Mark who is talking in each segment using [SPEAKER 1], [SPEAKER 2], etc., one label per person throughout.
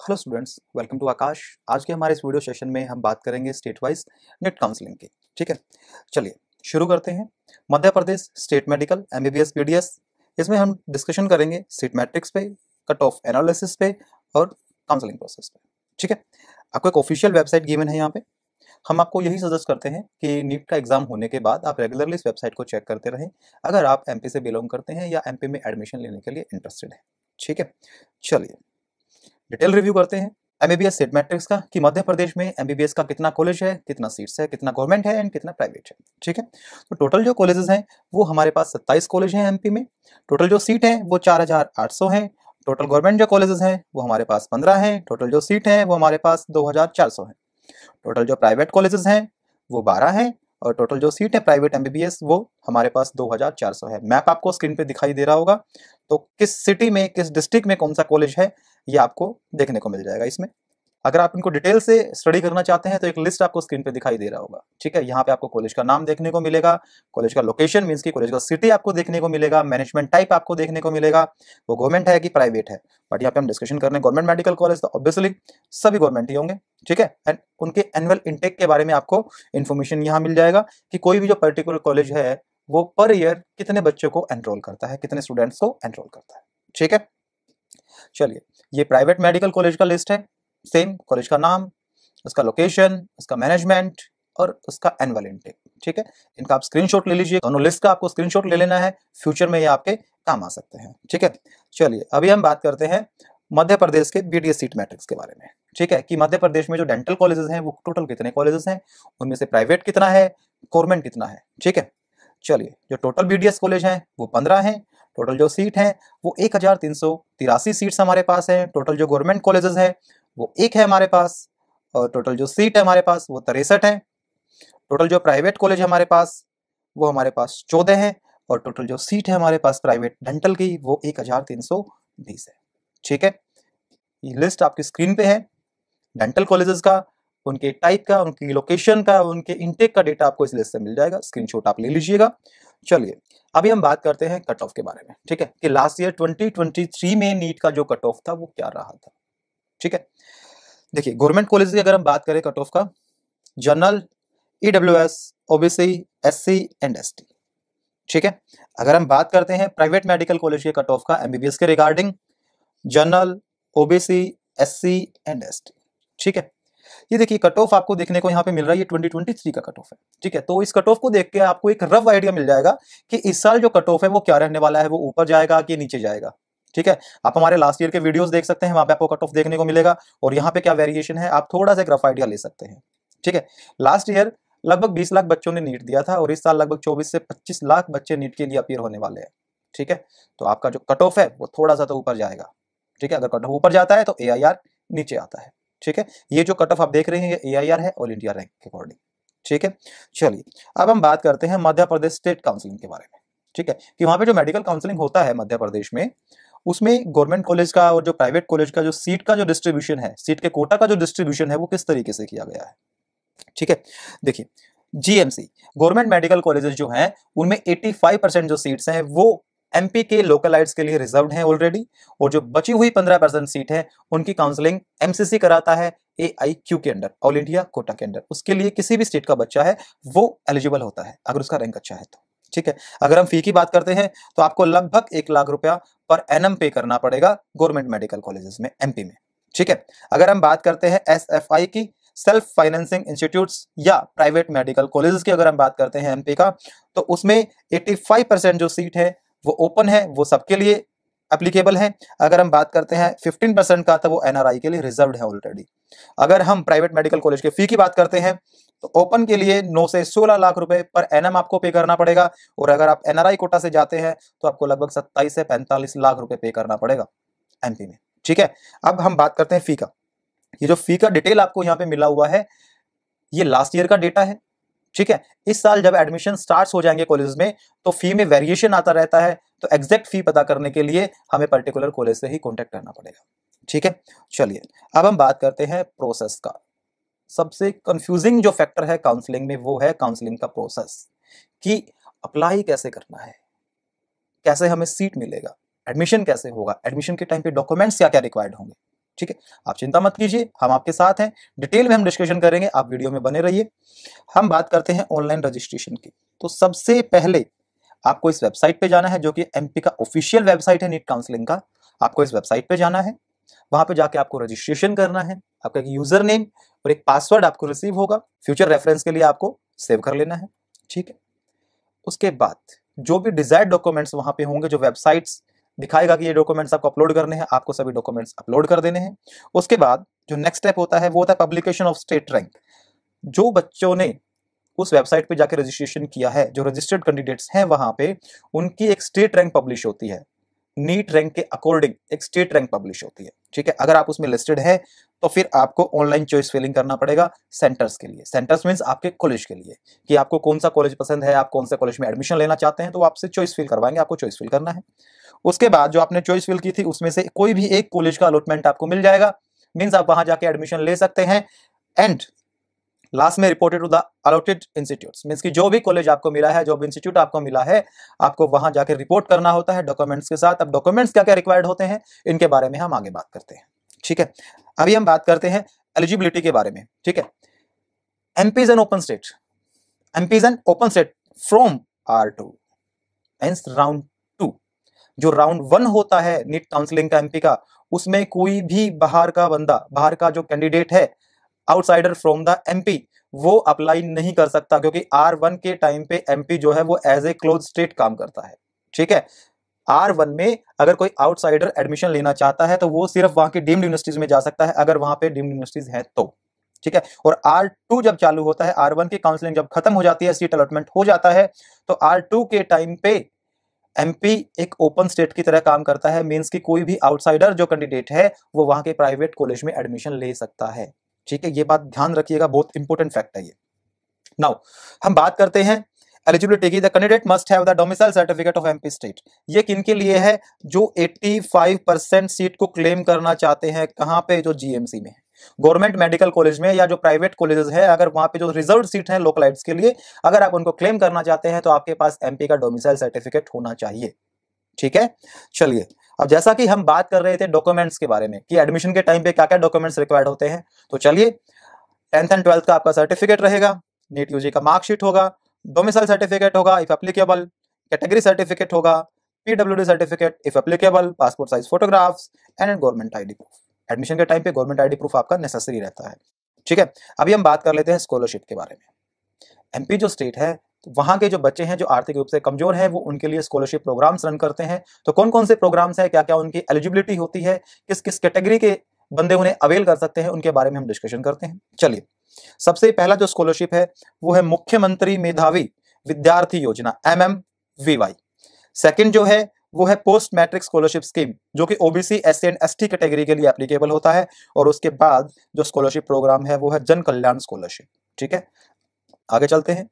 [SPEAKER 1] Hello students, welcome to आकाश। आज के हमारे इस वीडियो सेशन में हम बात करेंगे स्टेट वाइज नेट काउंसलिंग की। ठीक है, चलिए शुरू करते हैं। Madhya Pradesh state medical MBBS PDS, इसमें हम डिस्कशन करेंगे सीट मैट्रिक्स पे, कट ऑफ एनालिसिस पे और काउंसलिंग प्रोसेस पे। ठीक है, आपको एक ऑफिशियल वेबसाइट गिवन है यहाँ पे। हम आपको यही सजेस्ट करते हैं कि नीट का एग्जाम होने के बाद आप रेगुलरली इस वेबसाइट को चेक करते रहें, अगर आप एमपी से बिलोंग करते हैं या एमपी में एडमिशन लेने के लिए इंटरेस्टेड हैं। ठीक है, चलिए डिटेल रिव्यू करते हैं एमबीबीएस सीट मैट्रिक्स का कि मध्य प्रदेश में एमबीबीएस का कितना कॉलेज है, कितना सीट्स है, कितना गवर्नमेंट है एंड कितना प्राइवेट है। ठीक है, तो टोटल जो कॉलेजेस हैं वो हमारे पास 27 कॉलेज हैं एमपी में। टोटल जो सीट हैं वो 4800 हैं। टोटल गवर्नमेंट जो कॉलेजेस हैं वो हमारे पास 15 हैं। टोटल जो सीट हैं वो हमारे पास 2400 हैं। टोटल जो प्राइवेट कॉलेजेस हैं वो 12 हैं और टोटल जो सीट है प्राइवेट एमबीबीएस वो हमारे पास 2400 है। मैप आपको स्क्रीन पे दिखाई दे रहा होगा, तो किस सिटी में किस डिस्ट्रिक्ट में कौन सा कॉलेज है ये आपको देखने को मिल जाएगा इसमें। अगर आप इनको डिटेल से स्टडी करना चाहते हैं तो एक लिस्ट आपको स्क्रीन पे दिखाई दे रहा होगा। ठीक है, यहाँ पे आपको कॉलेज का नाम देखने को मिलेगा, कॉलेज का लोकेशन मींस की कॉलेज का सिटी आपको देखने को मिलेगा, मैनेजमेंट टाइप आपको देखने को मिलेगा, वो गवर्नमेंट है कि प्राइवेट है। बट यहाँ पे हम डिस्कशन कर रहे हैं गवर्नमेंट मेडिकल कॉलेज, तो ऑब्वियसली सभी गवर्नमेंट ही होंगे। ठीक है, एंड उनके एनुअल इनटेक के बारे में आपको इन्फॉर्मेशन यहाँ मिल जाएगा कि कोई भी जो पर्टिकुलर कॉलेज है वो पर ईयर कितने बच्चों को एनरोल करता है, कितने स्टूडेंट्स को एनरोल करता है। ठीक है, चलिए ये प्राइवेट मेडिकल कॉलेज का लिस्ट है। सेम कॉलेज का नाम, उसका लोकेशन, उसका मैनेजमेंट और उसका एनुअल इनटेक। ठीक है, इनका आप स्क्रीनशॉट ले लीजिए। दोनों लिस्ट का आपको स्क्रीनशॉट ले लेना है, फ्यूचर में ये आपके काम आ सकते हैं। ठीक है, चलिए अभी हम बात करते हैं मध्य प्रदेश के बीडीएस सीट मैट्रिक्स के बारे में। ठीक है, कि मध्य प्रदेश में जो डेंटल कॉलेजेस हैं वो टोटल कितने कॉलेजेस हैं, उनमें से प्राइवेट कितना है, गवर्नमेंट कितना है। ठीक है, चलिए जो टोटल बीडीएस कॉलेज हैं वो 15 हैं। टोटल जो सीट हैं वो 1383 सीट्स हमारे पास हैं। टोटल जो गवर्नमेंट कॉलेजेस हैं वो एक है हमारे पास, और टोटल जो सीट है हमारे पास वो 63 है। टोटल जो प्राइवेट कॉलेज है हमारे पास वो हमारे पास 14 है, और टोटल जो सीट है हमारे पास प्राइवेट डेंटल की वो 1320 है। ठीक है, ये लिस्ट आपकी स्क्रीन पे है डेंटल कॉलेजेस का, उनके टाइप का, उनकी लोकेशन का, उनके इनटेक का डेटा आपको इस लिस्ट से मिल जाएगा। स्क्रीनशॉट आप ले लीजिएगा। चलिए अभी हम बात करते हैं कट ऑफ के बारे में। ठीक है, कि लास्ट ईयर 2023 में नीट का जो कट ऑफ था वो क्या रहा था। ठीक है, देखिए गवर्नमेंट कॉलेज की अगर हम बात करें कट ऑफ का, general, EWS, OBC, SC and ST. ठीक है, अगर हम बात करते हैं प्राइवेट मेडिकल कॉलेज के कट ऑफ का एमबीबीएस के regarding, general, OBC, SC and ST. ठीक है, ये देखिए कट ऑफ आपको देखने को यहाँ पे मिल रहा है, ये 2023 का कट ऑफ है। ठीक है, तो इस कट ऑफ को देख के आपको एक रफ आइडिया मिल जाएगा कि इस साल जो कट ऑफ है वो क्या रहने वाला है, वो ऊपर जाएगा कि नीचे जाएगा। ठीक है, आप हमारे लास्ट ईयर के वीडियोस देख सकते हैं, वहां पे आपको कट ऑफ देखने को मिलेगा और यहाँ पे क्या वेरिएशन है आप थोड़ा सा एक रफ आइडिया ले सकते हैं। ठीक है, लास्ट ईयर लगभग 20 लाख बच्चों ने नीट दिया था और इस साल लगभग 24 से 25 लाख बच्चे नीट के लिए अपीयर होने वाले हैं। ठीक है, तो आपका जो कट ऑफ है वो थोड़ा सा तो ऊपर जाएगा। ठीक है, अगर कट ऑफ ऊपर जाता है तो एआईआर नीचे आता है। ठीक है, ये जो कट ऑफ आप देख रहे हैं ये एआईआर है ऑल इंडिया रैंक के अकॉर्डिंग। ठीक है, चलिए अब हम बात करते हैं मध्य प्रदेश स्टेट काउंसलिंग के बारे में। ठीक है, कि वहां पे जो मेडिकल काउंसलिंग होता है मध्य प्रदेश में, उसमें गवर्नमेंट कॉलेज का और जो प्राइवेट कॉलेज का जो सीट का जो डिस्ट्रीब्यूशन है, सीट के कोटा का जो डिस्ट्रीब्यूशन है वो किस तरीके से किया गया है। ठीक है, देखिए जीएमसी गवर्नमेंट मेडिकल कॉलेजेस जो हैं उनमें 85% जो सीट्स हैं वो एमपी के लोकलाइट्स के लिए रिजर्व्ड हैं ऑलरेडी, और जो बची हुई 15% सीट है उनकी काउंसलिंग एमसीसी कराता है एआईक्यू के अंडर, ऑल इंडिया कोटा के अंडर। उसके लिए किसी भी स्टेट का बच्चा है वो एलिजिबल होता है अगर उसका रैंक अच्छा है तो। ठीक है, अगर हम फी की बात करते हैं तो आपको लगभग 1 लाख रुपया पर एनम पे करना पड़ेगा गवर्नमेंट मेडिकल कॉलेजेस में एमपी में। ठीक है, अगर हम बात करते हैं एसएफआई की, सेल्फ फाइनेंसिंग इंस्टीट्यूट्स या प्राइवेट मेडिकल कॉलेजेस की अगर हम बात करते हैं एमपी का, तो उसमें 85% जो सीट है वो ओपन है, वो सबके लिए एप्लीकेबल है। अगर हम बात करते हैं 15% का, तो वो एनआरआई के लिए रिजर्व्ड है ऑलरेडी। अगर हम प्राइवेट मेडिकल कॉलेज के फी की बात करते हैं तो ओपन के लिए 9 से 16 लाख रुपए पर एनएम आपको पे करना पड़ेगा, और अगर आप एनआरआई कोटा से जाते हैं तो आपको लगभग 27 से 45 लाख रुपए पे करना पड़ेगा एमपी में। ठीक है, अब हम बात करते हैं फी का। ये जो फी का डिटेल आपको यहाँ पे मिला हुआ है ये लास्ट ईयर का डेटा है। ठीक है, इस साल जब एडमिशन स्टार्ट हो जाएंगे कॉलेज में तो फी में वेरिएशन आता रहता है, तो एग्जैक्ट फी पता करने के लिए हमें पर्टिकुलर कॉलेज से ही कॉन्टेक्ट करना पड़ेगा। ठीक है, चलिए अब हम बात करते हैं प्रोसेस का। सबसे कंफ्यूजिंग जो फैक्टर है काउंसलिंग में वो है काउंसलिंग का प्रोसेस, कि अप्लाई कैसे करना है, कैसे हमें सीट मिलेगा, एडमिशन कैसे होगा, एडमिशन के टाइम पे डॉक्यूमेंट्स क्या क्या रिक्वायर्ड होंगे। ठीक है, आप चिंता मत कीजिए, हम आपके साथ हैं, डिटेल में हम डिस्कशन करेंगे, आप वीडियो में बने रहिए। हम बात करते हैं ऑनलाइन रजिस्ट्रेशन की। तो सबसे पहले आपको इस वेबसाइट पे जाना है, जो कि एमपी का ऑफिशियल वेबसाइट है नीट काउंसलिंग का। आपको इस वेबसाइट पे जाना है, वहां पे जाके आपको रजिस्ट्रेशन करना है। आपका एक यूजर नेम और एक पासवर्ड आपको रिसीव होगा, फ्यूचर रेफरेंस के लिए आपको सेव कर लेना है। ठीक है, उसके बाद जो भी डिजायर्ड डॉक्यूमेंट्स वहां पे होंगे, जो वेबसाइट्स दिखाएगा कि ये डॉक्यूमेंट्स आपको अपलोड करने हैं, आपको सभी डॉक्यूमेंट्स अपलोड कर देने हैं। उसके बाद जो नेक्स्ट स्टेप होता है वो होता है पब्लिकेशन ऑफ स्टेट रैंक। जो बच्चों ने उस वेबसाइट पे जाके रजिस्ट्रेशन किया है, जो रजिस्टर्ड कैंडिडेट्स हैं वहां पे, उनकी एक स्टेट रैंक पब्लिश होती है। नीट रैंक के अकॉर्डिंग एक स्टेट रैंक पब्लिश होती है। ठीक है, अगर आप उसमें लिस्टेड है तो फिर आपको ऑनलाइन चॉइस फिलिंग करना पड़ेगा सेंटर्स के लिए। सेंटर्स मींस आपके कॉलेज के लिए, कि आपको कौन सा कॉलेज पसंद है, आप कौन से कॉलेज में एडमिशन लेना चाहते हैं, तो आपसे चॉइस फिल करवाएंगे, आपको चॉइस फिल करना है। उसके बाद जो आपने चॉइस फिल की थी उसमें से कोई भी एक कॉलेज का अलॉटमेंट आपको मिल जाएगा, मींस आप वहां जाके एडमिशन ले सकते हैं। एंड लास्ट में reported to the allotted institutes, means कि जो भी कॉलेज आपको मिला है, जो भी इंस्टीट्यूट आपको मिला है, आपको वहां जाके रिपोर्ट करना होता है डॉक्यूमेंट्स के साथ। अब डॉक्यूमेंट्स क्या क्या रिक्वायर्ड होते हैं, इनके बारे में हम आगे बात करते हैं। ठीक है, अभी हम बात करते हैं एलिजिबिलिटी के बारे में। ठीक है, MP is an open state, MP is an open state from R2 and round 2। जो राउंड 1 होता है नीट काउंसलिंग का एमपी का, उसमें कोई भी बाहर का बंदा, बाहर का जो कैंडिडेट है, आउटसाइडर फ्रॉम द एमपी, वो अप्लाई नहीं कर सकता, क्योंकि R1 के टाइम पे एमपी जो है वो एज ए क्लोज स्टेट काम करता है। ठीक है, R1 में अगर कोई आउटसाइडर एडमिशन लेना चाहता है तो वो सिर्फ वहां की डीम्ड यूनिवर्सिटीज में जा सकता है, अगर वहां पे डीम्ड यूनिवर्सिटीज है तो। ठीक है, और R2 जब चालू होता है, R1 की काउंसलिंग जब खत्म हो जाती है, सीट अलॉटमेंट हो जाता है, तो R2 के टाइम पे एमपी एक ओपन स्टेट की तरह काम करता है। मींस कि कोई भी आउटसाइडर जो कैंडिडेट है वो वहां के प्राइवेट कॉलेज में एडमिशन ले सकता है। ठीक है, ये बात ध्यान रखिएगा, बहुत इंपॉर्टेंट फैक्ट है ये। नाउ हम बात करते हैं एलिजिबिलिटी की। The candidate must have the domicile certificate of MP state. ये किनके लिए है, जो 85% सीट को क्लेम करना चाहते हैं। कहां पे, जो जीएमसी में है, गवर्नमेंट मेडिकल कॉलेज में, या जो प्राइवेट कॉलेजेस है, अगर वहां पे जो रिजर्व सीट है लोकलाइट्स के लिए, अगर आप उनको क्लेम करना चाहते हैं तो आपके पास एमपी का डोमिसाइल सर्टिफिकेट होना चाहिए। ठीक है, चलिए अब जैसा कि हम बात कर रहे थे डॉक्यूमेंट्स के बारे में, कि एडमिशन के टाइम पे क्या क्या डॉक्यूमेंट्स रिक्वायर्ड होते हैं, तो चलिए 10th एंड 12th का आपका सर्टिफिकेट रहेगा, नीट यूजी का मार्कशीट होगा, डोमिसाइल सर्टिफिकेट होगा इफ एप्लीकेबल, कैटेगरी सर्टिफिकेट होगा, PWD certificate if applicable, passport size photographs and government ID proof. Admission के टाइम पे गवर्नमेंट आईडी प्रूफ आपका नेसेसरी रहता है। ठीक है, अभी हम बात कर लेते हैं स्कॉलरशिप के बारे में। एमपी जो स्टेट है, तो वहां के जो बच्चे हैं जो आर्थिक रूप से कमजोर हैं, वो उनके लिए स्कॉलरशिप प्रोग्राम्स रन करते हैं। तो कौन कौन से प्रोग्राम्स हैं, क्या क्या उनकी एलिजिबिलिटी होती है, किस किस कैटेगरी के बंदे उन्हें अवेल कर सकते हैं, उनके बारे में हम डिस्कशन करते हैं। चलिए, सबसे पहला जो स्कॉलरशिप है वो है मुख्यमंत्री मेधावी विद्यार्थी योजना, MMVY। सेकंड जो है वो है पोस्ट मैट्रिक स्कॉलरशिप स्कीम, जो कि OBC, SC and ST category के लिए एप्लीकेबल होता है। और उसके बाद जो स्कॉलरशिप प्रोग्राम है वो है जन कल्याण स्कॉलरशिप। ठीक है, आगे चलते हैं।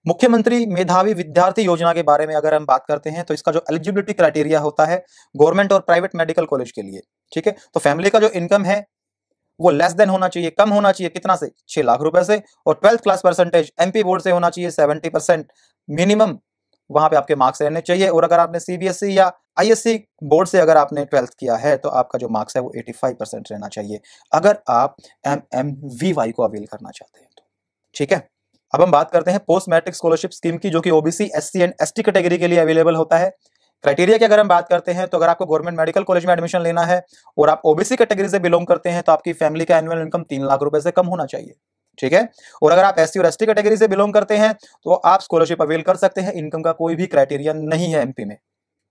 [SPEAKER 1] मुख्यमंत्री मेधावी विद्यार्थी योजना के बारे में अगर हम बात करते हैं, तो इसका जो एलिजिबिलिटी क्राइटेरिया होता है गवर्नमेंट और प्राइवेट मेडिकल कॉलेज के लिए। ठीक है, तो फैमिली का जो इनकम है वो लेस देन होना चाहिए, कम होना चाहिए, कितना से, 6 लाख रुपए से। और 12th class percentage MP board से होना चाहिए 70% मिनिमम, वहां पे आपके मार्क्स रहने चाहिए। और अगर आपने सीबीएसई या आईएससी बोर्ड से अगर आपने 12th किया है, तो आपका जो मार्क्स है वो 85% रहना चाहिए, अगर आप MMVY को अवेल करना चाहते हैं तो। ठीक है, अब हम बात करते हैं पोस्ट मैट्रिक स्कॉलरशिप स्कीम की, जो कि OBC, SC and ST category के लिए अवेलेबल होता है। क्राइटेरिया की अगर हम बात करते हैं, तो अगर आपको गवर्नमेंट मेडिकल कॉलेज में एडमिशन लेना है और आप ओबीसी कैटेगरी से बिलोंग करते हैं, तो आपकी फैमिली का एनुअल इनकम 3 लाख रुपए से कम होना चाहिए। ठीक है, और अगर आप SC और ST कैटेगरी से बिलोंग करते हैं तो आप स्कॉलरशिप अवेल कर सकते हैं, इनकम का कोई भी क्राइटेरिया नहीं है एमपी में।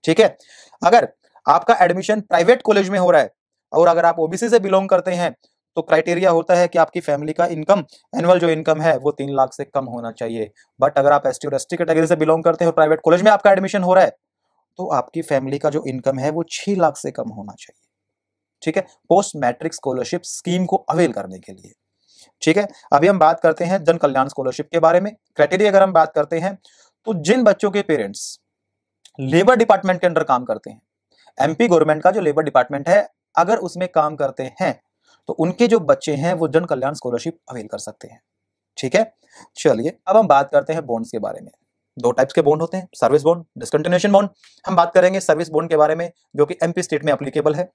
[SPEAKER 1] ठीक है, अगर आपका एडमिशन प्राइवेट कॉलेज में हो रहा है और अगर आप ओबीसी से बिलोंग करते हैं, तो क्राइटेरिया होता है कि आपकी फैमिली का इनकम, एनुअल जो इनकम है वो 3 लाख से कम होना चाहिए। बट अगर आप ST और ST कैटेगरी से बिलोंग करते हैं और प्राइवेट कॉलेज में आपका एडमिशन हो रहा है, तो आपकी फैमिली का जो इनकम है वो 6 लाख से कम होना चाहिए। ठीक है, पोस्ट मैट्रिक स्कॉलरशिप स्कीम को अवेल करने के लिए। ठीक है, अभी हम बात करते हैं जन कल्याण स्कॉलरशिप के बारे में। क्राइटेरिया अगर हम बात करते हैं, तो जिन बच्चों के पेरेंट्स लेबर डिपार्टमेंट के अंडर काम करते हैं, एमपी गवर्नमेंट का जो लेबर डिपार्टमेंट है अगर उसमें काम करते हैं, तो उनके जो बच्चे हैं वो जन कल्याण स्कॉलरशिप अवेल कर सकते हैं। ठीक है, चलिए अब हम बात करते हैं बॉन्ड्स के बारे में। 2 टाइप्स के बॉन्ड होते हैं, सर्विस बॉन्ड, डिसकंटिन्यूएशन बॉन्ड। हम बात करेंगे सर्विस बॉन्ड के बारे में, जो कि एमपी स्टेट में एप्लीकेबल है।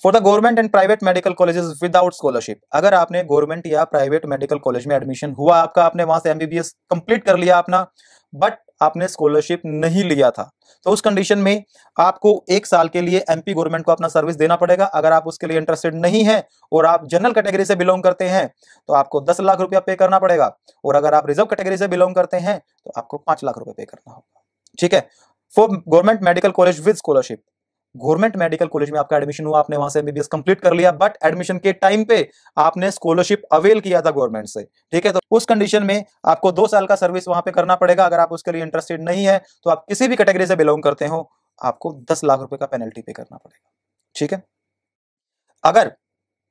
[SPEAKER 1] For the government and private medical colleges without scholarship, अगर आपने गवर्नमेंट या प्राइवेट मेडिकल कॉलेज में एडमिशन हुआ आपका, आपने वहां से एमबीबीएस कंप्लीट कर लिया अपना, बट आपने स्कॉलरशिप नहीं लिया था, तो उस कंडीशन में आपको 1 साल के लिए एमपी गवर्नमेंट को अपना सर्विस देना पड़ेगा। अगर आप उसके लिए इंटरेस्टेड नहीं है और आप जनरल कैटेगरी से बिलोंग करते हैं तो आपको 10 लाख रुपया पे करना पड़ेगा, और अगर आप रिजर्व कैटेगरी से बिलोंग करते हैं तो आपको 5 लाख रुपए पे करना होगा। ठीक है। For government medical college with scholarship, government medical college में आपका एडमिशन हुआ, आपने वहां से एमबीबीएस कंप्लीट कर लिया, बट एडमिशन के टाइम पे आपने स्कॉलरशिप अवेल किया था गवर्नमेंट से। ठीक है, तो उस कंडीशन में आपको 2 साल का सर्विस वहां पे करना पड़ेगा। अगर आप उसके लिए इंटरेस्टेड नहीं है तो आप किसी भी कैटेगरी से बिलोंग करते हो, आपको 10 लाख रुपए का पेनल्टी पे करना पड़ेगा। ठीक है। अगर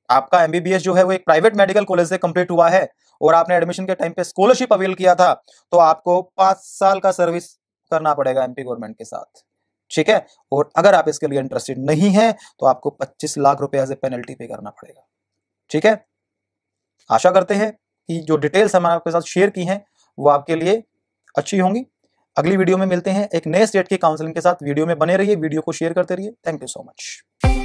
[SPEAKER 1] आपका एमबीबीएस जो है वो एक प्राइवेट मेडिकल कॉलेज से कंप्लीट हुआ है और आपने एडमिशन के टाइम पे स्कॉलरशिप अवेल किया था, तो आपको 5 साल का सर्विस करना पड़ेगा एमपी गवर्नमेंट के साथ। ठीक है। और अगर आप इसके लिए इंटरेस्टेड नहीं है तो आपको 25 लाख रुपए एज ए पेनल्टी पे करना पड़ेगा। ठीक है। आशा करते हैं कि जो डिटेल्स हमने आपके साथ शेयर की हैं वो आपके लिए अच्छी होंगी। अगली वीडियो में मिलते हैं एक नए स्टेट की काउंसलिंग के साथ। वीडियो में बने रहिए, वीडियो को शेयर करते रहिए। Thank you so much.